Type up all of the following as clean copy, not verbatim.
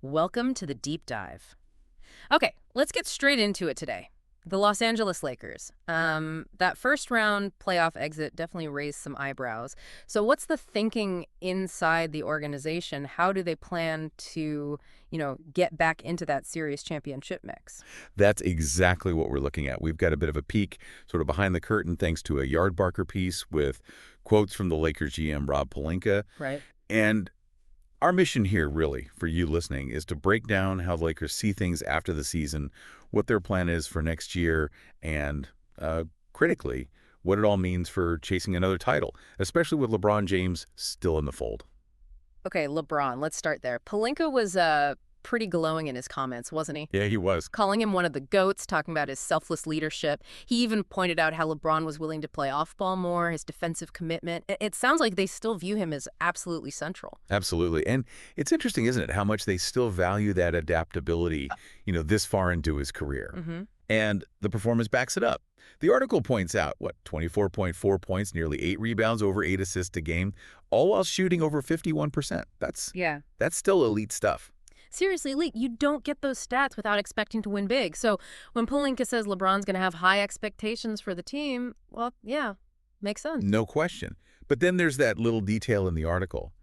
Welcome to the deep dive. Okay, let's get straight into it today. The Los Angeles Lakers. That first round playoff exit definitely raised some eyebrows. So what's the thinking inside the organization? How do they plan to, get back into that series championship mix? That's exactly what we're looking at. We've got a bit of a peek sort of behind the curtain thanks to a Yardbarker piece with quotes from the Lakers GM Rob Pelinka. Right. And our mission here, really, for you listening, is to break down how the Lakers see things after the season, what their plan is for next year, and critically, what it all means for chasing another title, especially with LeBron James still in the fold. Okay, LeBron, let's start there. Pelinka was pretty glowing in his comments, wasn't he? Yeah, he was. Calling him one of the GOATs, talking about his selfless leadership. He even pointed out how LeBron was willing to play off-ball more, his defensive commitment. It sounds like they still view him as absolutely central. Absolutely. And it's interesting, isn't it, how much they still value that adaptability, this far into his career. Mm-hmm. And the performance backs it up. The article points out, 24.4 points, nearly 8 rebounds, over 8 assists a game, all while shooting over 51%. That's still elite stuff. Seriously, Lee, you don't get those stats without expecting to win big. So when Pelinka says LeBron's going to have high expectations for the team, well, yeah, makes sense. No question. But then there's that little detail in the article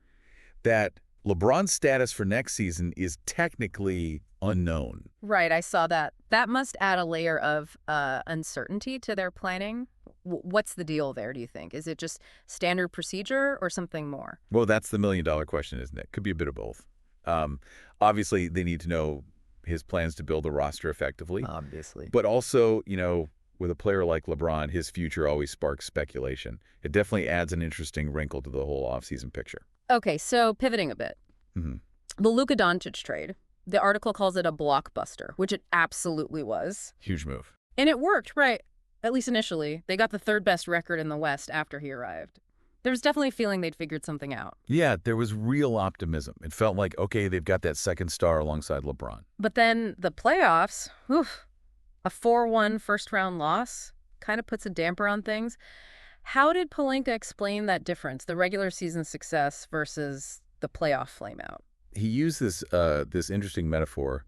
that LeBron's status for next season is technically unknown. Right, I saw that. That must add a layer of uncertainty to their planning. What's the deal there, do you think? Is it just standard procedure or something more? Well, that's the million-dollar question, isn't it? Could be a bit of both. Obviously, they need to know his plans to build a roster effectively. Obviously. But also, with a player like LeBron, his future always sparks speculation. It definitely adds an interesting wrinkle to the whole offseason picture. Okay, so pivoting a bit. Mm-hmm. The Luka Doncic trade, the article calls it a blockbuster, which it absolutely was. Huge move. And it worked, right? At least initially. They got the third best record in the West after he arrived. There was definitely a feeling they'd figured something out. Yeah, there was real optimism. It felt like, okay, they've got that second star alongside LeBron. But then the playoffs, a 4-1 first-round loss kind of puts a damper on things. How did Pelinka explain that difference, the regular season success versus the playoff flameout? He used this interesting metaphor,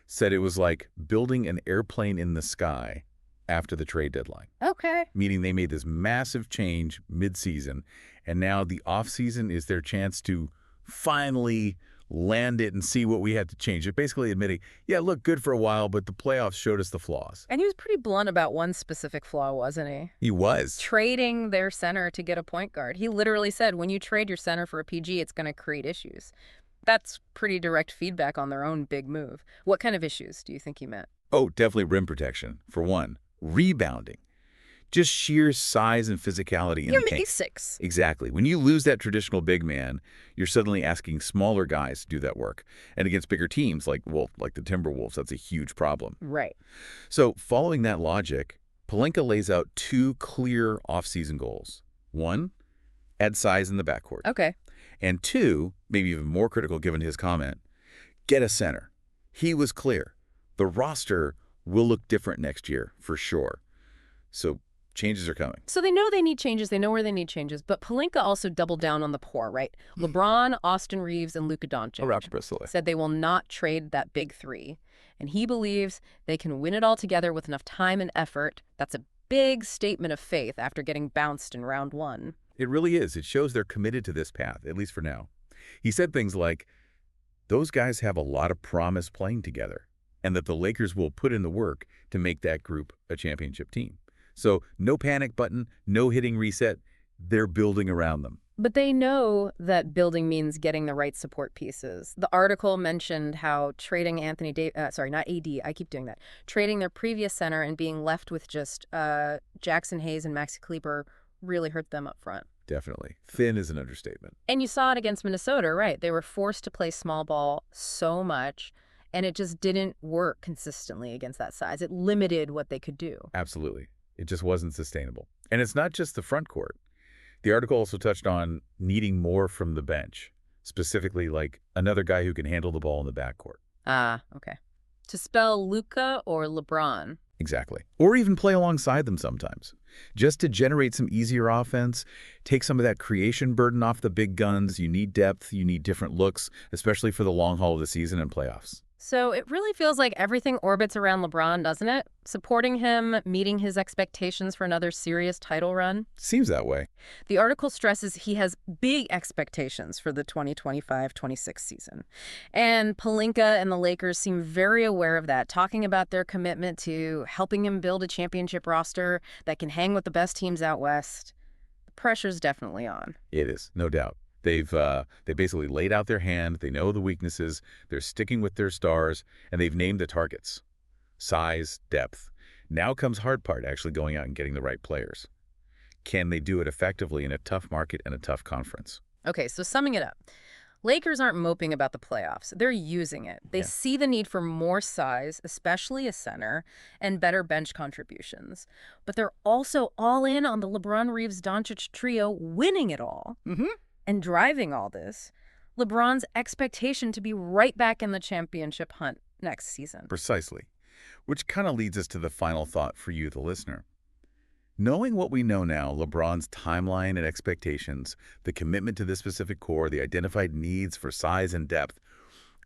said it was like building an airplane in the sky after the trade deadline. Okay. Meaning they made this massive change mid-season, and now the off-season is their chance to finally land it and see what we had to change. It basically admitting, yeah, look good for a while, but the playoffs showed us the flaws. And he was pretty blunt about one specific flaw, wasn't he? He was. Trading their center to get a point guard. He literally said, when you trade your center for a PG, it's going to create issues. That's pretty direct feedback on their own big move. What kind of issues do you think he meant? Oh, definitely rim protection, for one. Rebounding. Just sheer size and physicality in Your the paint. basics. Exactly. When you lose that traditional big man, you're suddenly asking smaller guys to do that work. And against bigger teams like the Timberwolves, that's a huge problem. Right. So following that logic, Pelinka lays out two clear offseason goals. One, add size in the backcourt. Okay. And two, maybe even more critical given his comment, get a center. He was clear. The roster will look different next year, for sure. So changes are coming. So they know they need changes. They know where they need changes. But Pelinka also doubled down on the poor, right? LeBron, Austin Reeves, and Luka Doncic said they will not trade that big three. And he believes they can win it all together with enough time and effort. That's a big statement of faith after getting bounced in round one. It really is. It shows they're committed to this path, at least for now. He said things like, those guys have a lot of promise playing together, and that the Lakers will put in the work to make that group a championship team. So no panic button, no hitting reset. They're building around them. But they know that building means getting the right support pieces. The article mentioned how trading Anthony Davis, not AD, I keep doing that, trading their previous center and being left with just Jackson Hayes and Maxi Kleber really hurt them up front. Definitely. Thin is an understatement. And you saw it against Minnesota, right? They were forced to play small ball so much, and it just didn't work consistently against that size. It limited what they could do. Absolutely. It just wasn't sustainable. And it's not just the front court. The article also touched on needing more from the bench, specifically like another guy who can handle the ball in the backcourt. Okay. To spell Luka or LeBron? Exactly. Or even play alongside them sometimes. Just to generate some easier offense, take some of that creation burden off the big guns. You need depth, you need different looks, especially for the long haul of the season and playoffs. So it really feels like everything orbits around LeBron, doesn't it? Supporting him, meeting his expectations for another serious title run. Seems that way. The article stresses he has big expectations for the 2025-26 season. And Pelinka and the Lakers seem very aware of that, talking about their commitment to helping him build a championship roster that can hang with the best teams out west. The pressure's definitely on. It is, no doubt. They basically laid out their hand. They know the weaknesses. They're sticking with their stars, and they've named the targets. Size, depth. Now comes hard part, actually going out and getting the right players. Can they do it effectively in a tough market and a tough conference? Okay, so summing it up. Lakers aren't moping about the playoffs. They're using it. They Yeah. see the need for more size, especially a center, and better bench contributions. But they're also all in on the LeBron Reeves-Doncic trio winning it all. Mm-hmm. And driving all this, LeBron's expectation to be right back in the championship hunt next season. Precisely. Which kind of leads us to the final thought for you, the listener. Knowing what we know now, LeBron's timeline and expectations, the commitment to this specific core, the identified needs for size and depth,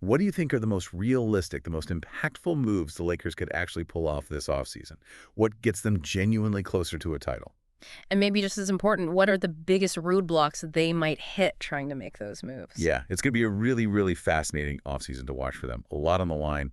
what do you think are the most realistic, the most impactful moves the Lakers could actually pull off this offseason? What gets them genuinely closer to a title? And maybe just as important, what are the biggest roadblocks they might hit trying to make those moves? Yeah, it's going to be a really, really fascinating offseason to watch for them. A lot on the line.